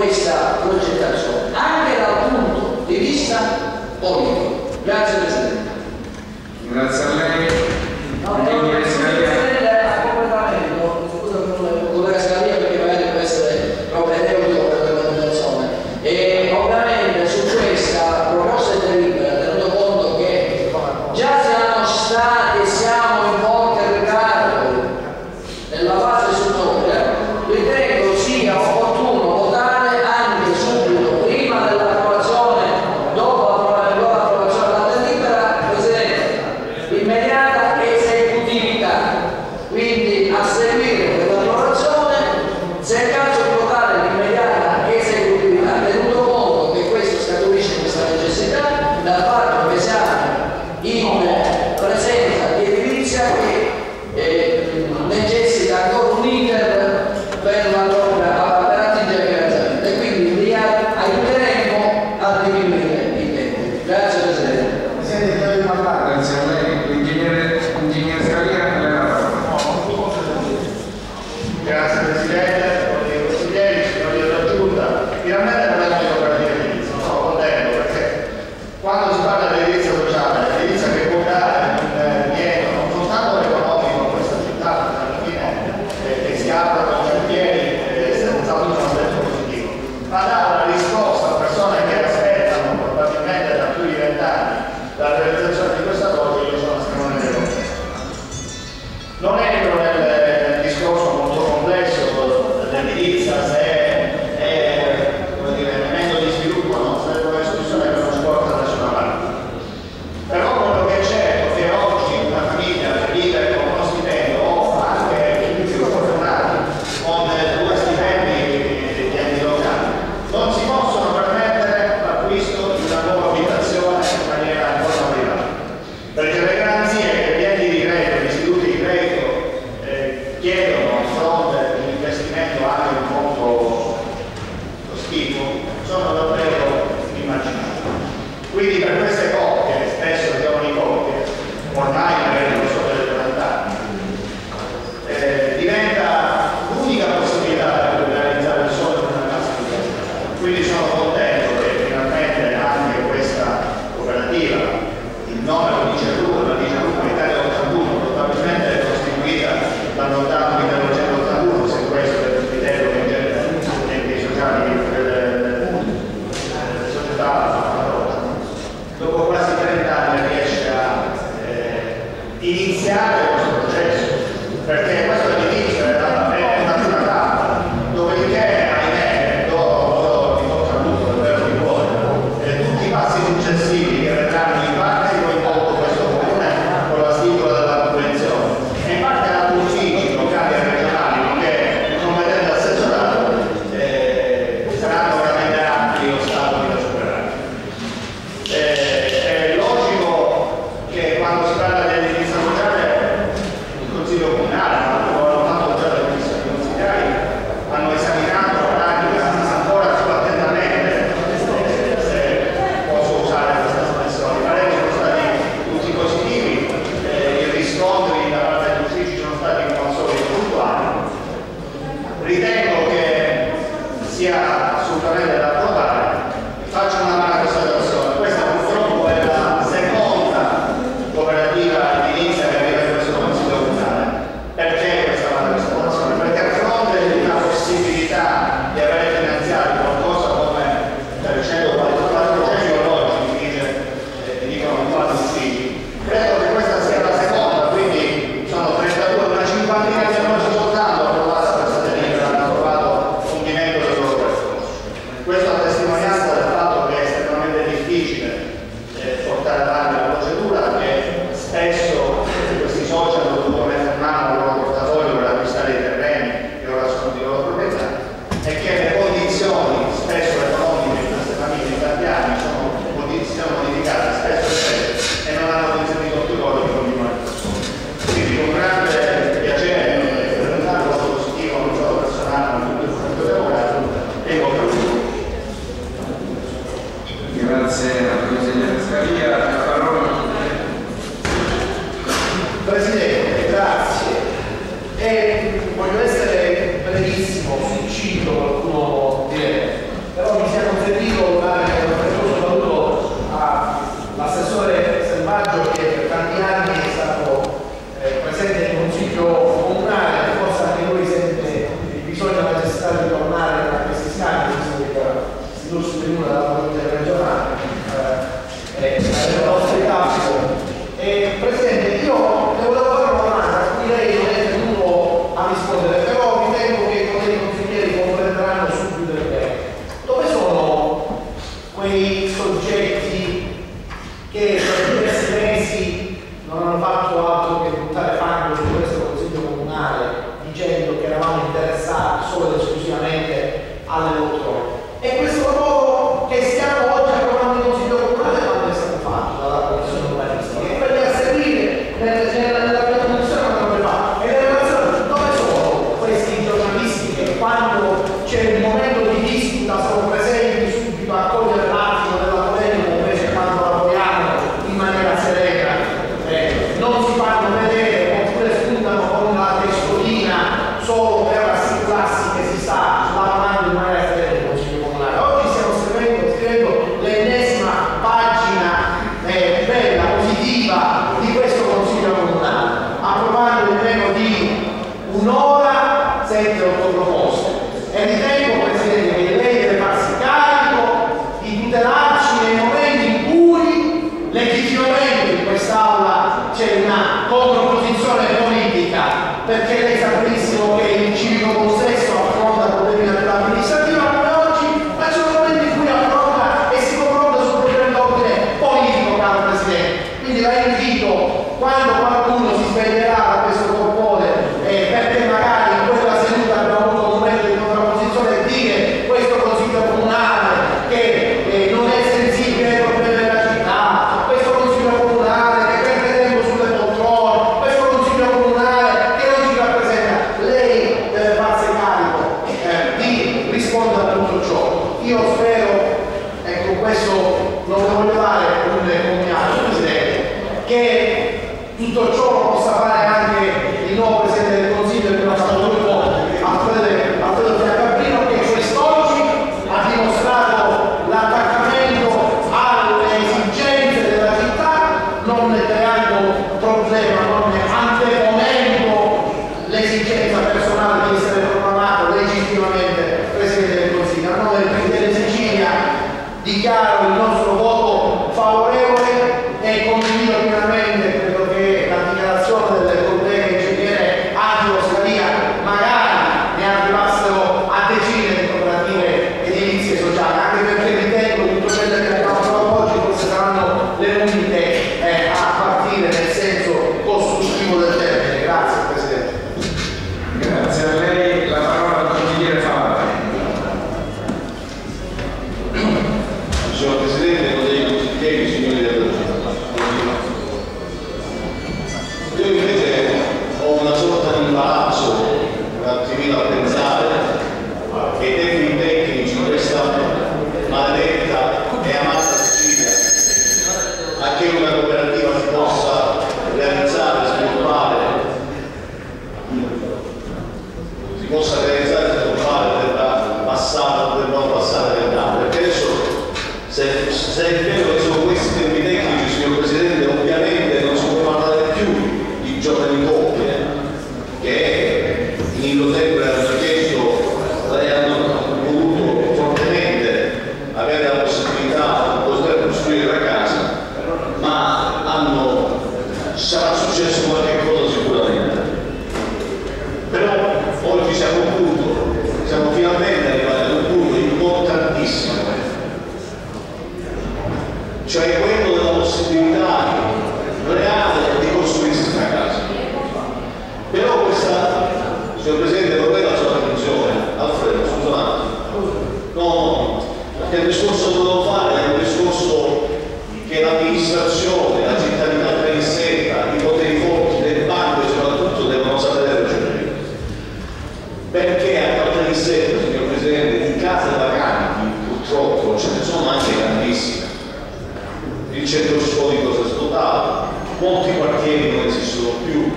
questa progettazione. Anche la sia assolutamente da approvare. Faccio una mano a questa persona. Questa purtroppo è la seconda cooperativa edilizia che arriva in questo Consiglio comunale. Perché questa mano a questa persona? Perché a fronte di una possibilità di avere finanziato qualcosa come 300-400 oggi, mi dicono quasi sì, credo che questa sia la seconda, quindi sono 32, una cinquantina di annunci soltanto approvata questa delibera, hanno approvato un divento del loro percorso. Questa è una testimonianza del fatto che è estremamente difficile portare avanti la procedura, che spesso questi soci hanno dovuto mettere in mano al loro portafoglio per acquistare i terreni che ora sono di loro proprietà, e che le condizioni spesso economiche di queste famiglie italiane sono modificate spesso e non hanno consentito più loro di continuare. Quindi con grande piacere presentare un voto positivo non solo personale ma tutto il gruppo di lavorato e in bocca al lupo. Grazie al consigliere Scalia. La parola. Presidente, grazie. Voglio essere brevissimo, succinto, qualcuno direbbe, però mi sia consentito dare un affettuoso saluto all'assessore Selvaggio, che per tanti anni è stato presente nel Consiglio comunale, e forse anche lui sente il bisogno e la necessità di tornare a questi scambi, visto che si illustri in una della politica regionale, nelle nostre case. Presidente, io le volevo fare una domanda a cui lei non è venuto a rispondere, però ritengo che i colleghi consiglieri comprenderanno subito il bene. Dove sono quei soggetti che per diversi mesi non hanno fatto altro che buttare fango su questo Consiglio comunale dicendo che eravamo interessati solo ed esclusivamente alle poltrone? E questo lavoro che stiamo oggi approvando in Consiglio comunale quando è stato fatto dalla Commissione urbanistica? E quelli a seguire nella prima commissione non dovrebbe fare. E le relazioni, dove sono questi giornalisti che quando c'è il momento di disputa sono presenti subito a cogliere l'attimo della polemica, invece quando lavoriamo in maniera serena non si fanno vedere oppure spuntano con la testolina solo per assicurarsi che si sta lavorando in maniera serena nel Consiglio comunale? Oggi stiamo scrivendo l'ennesima pagina bella, positiva di questo Consiglio comunale, approvando in meno di un'ora 7-8 proposte. E ritengo, Presidente, che lei deve farsi carico di tutelarci nei momenti in cui legittimamente in quest'Aula c'è una controposizione politica, perché lei sa benissimo che il civico possesso affronta problemi amministrativi come oggi, ma c'è un momento in cui affronta e si confronta su problemi d'ordine politico, caro Presidente. Quindi la invito, quando qualcuno si sveglierà da questo torpore, perché magari in quella seduta abbiamo avuto un momento di contrapposizione, dire questo Consiglio comunale che non è sensibile ai problemi della città, questo Consiglio comunale che perde tempo sulle poltrone, questo Consiglio comunale che non ci rappresenta. Lei deve farsi carico di rispondere a tutto ciò. Io spero, e con questo non voglio dare un commiato, Presidente, che tutto ciò lo possa fare anche il nuovo Presidente del Consiglio del nostro gruppo, Alfredo Fiaccabrino, che quest'oggi ha dimostrato l'attaccamento alle esigenze della città, non creando problema, non anteponendo l'esigenza personale di essere proclamato legittimamente Presidente del Consiglio. A nome del Presidente della Sicilia dichiaro il nostro voto favorevole e condivido pienamente quello che è la dichiarazione del il discorso che volevo fare è un discorso che l'amministrazione, la cittadinanza perissetta, i poteri forti del banco soprattutto devono sapere recepire. Perché a Caltanissetta, signor Presidente, di case vacanti purtroppo ce ne sono anche tantissime. Il centro storico si è svuotato, molti quartieri non esistono più,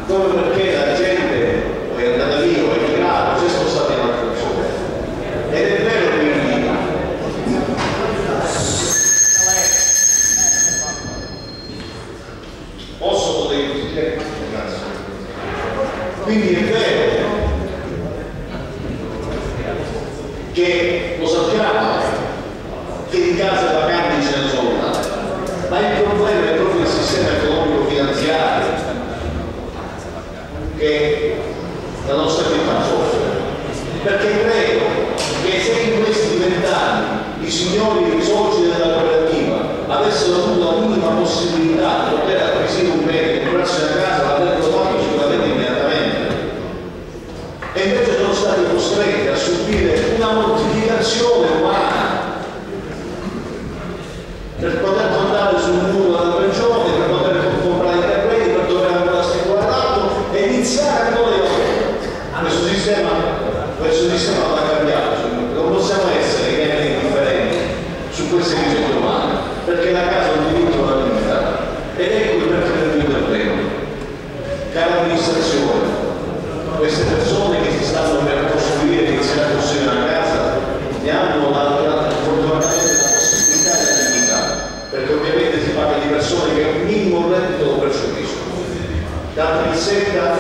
proprio perché la gente è andata via, è migrata, si è spostata in altre zone. Ed è vero quindi, posso poter dire? Grazie. Quindi è vero che lo sappiamo che di case vacanti ce ne sono tante, ma il problema è proprio il sistema economico finanziario che la nostra città soffre, perché credo che se in questi 20 anni i signori soci della cooperativa avessero avuto la minima possibilità di poter acquisire un bene e comprarsi una casa, l'avrebbero fatto sicuramente immediatamente, e invece sono stati costretti a subire una mortificazione umana per poter contare sul muro della regione, per poter comprare i terreni, per dover ancora stipulare l'atto e iniziare ancora i lavori. Questo sistema va cambiato, non possiamo essere che indifferenti su queste vicende umane, perché la casa è un diritto alla vita ed ecco il perché del mio intervento. Cara amministrazione, queste persone che si stanno per costruire, che iniziano a costruire una casa, ne hanno fortunatamente la possibilità e la dignità, perché ovviamente si parla di persone che un minimo reddito lo percepiscono. Caltanissetta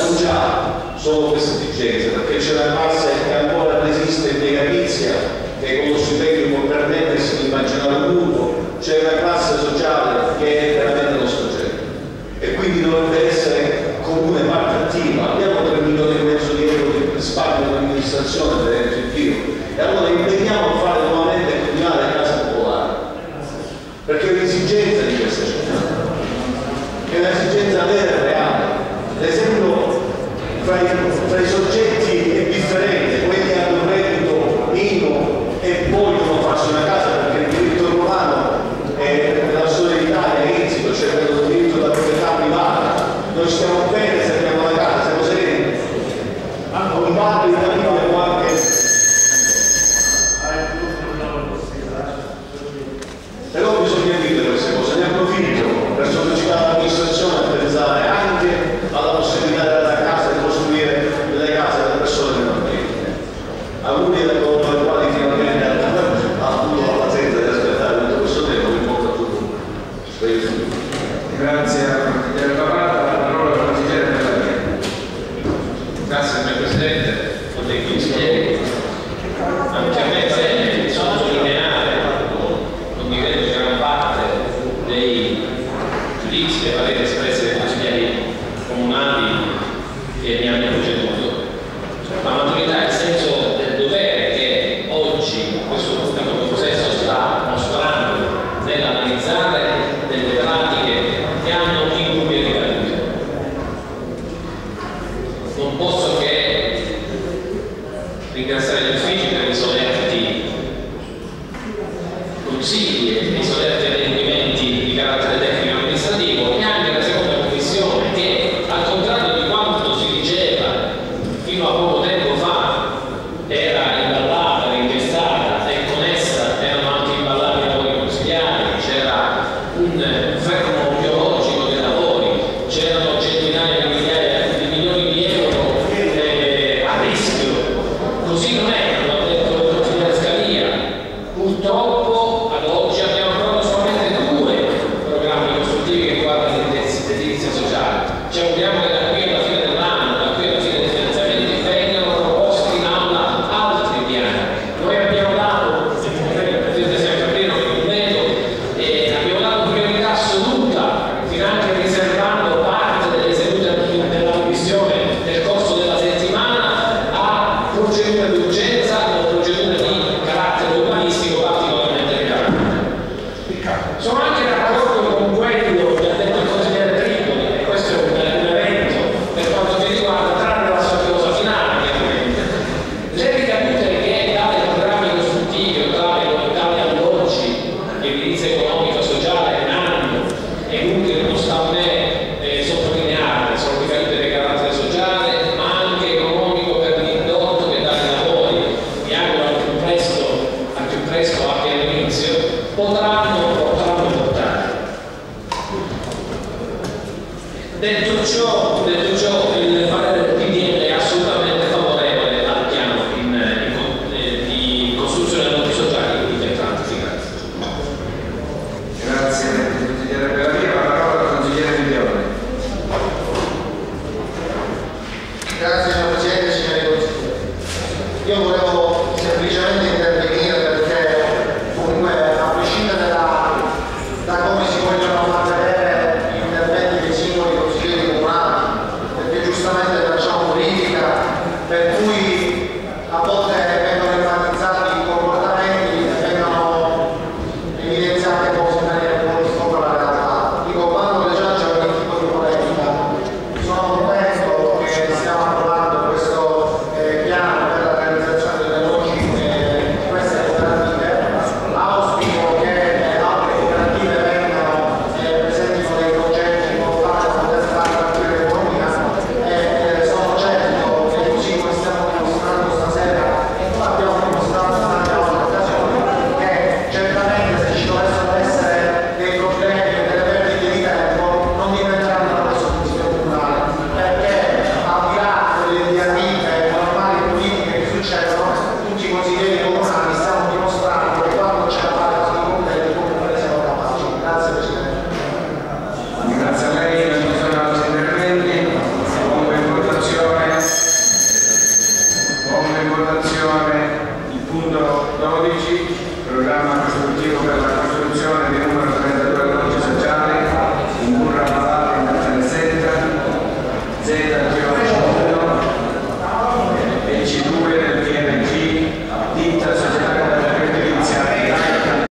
non già solo queste esigenze, perché c'è la classe che ancora resiste in megalizia, che con lo stipendio può permettersi di immaginare un mutuo, c'è una classe sociale che è veramente lo soggetto e quindi dovrebbe essere comune parte attiva. Abbiamo 3,5 milioni di euro di risparmio dell'amministrazione per l'effettivo e allora impegniamo a fare nuovamente e continuare le case popolari, perché è un'esigenza di questa città, è un'esigenza vera e reale. L'esempio fra i soggetti è differente, quelli che hanno un reddito minimo e vogliono farsi una casa, perché il diritto romano nella storia d'Italia è insito, cioè quello del diritto della proprietà privata. Noi stiamo bene se abbiamo la casa, siamo sereni. Un padre di famiglia può anche. Però bisogna dire queste cose, ne approfitto per sollecitare l'amministrazione a pensare anche alla possibilità della casa di costruire delle case alle persone che non tengono. Alcuni con i quali finalmente hanno avuto la pazienza di aspettare tutto questo tempo, in bocca a tutti. Grazie a consigliere Papata, la parola al consigliere Melania. Grazie signor Presidente, colleghi consiglieri. Anche a me sono sottolineare, non mi credo che gran parte dei giudizi e pareri espressi dai consiglieri comunali che mi hanno preceduto, la maturità e il senso del dovere che oggi questo pubblico processo sta mostrando nell'analizzare delle pratiche che hanno indubbie ricadute. Non posso che ringraziare gli uffici per i solerti consigli e i solerti adempimenti di carattere tecnico amministrativo e anche la seconda commissione che, al contrario di quanto si diceva fino a poco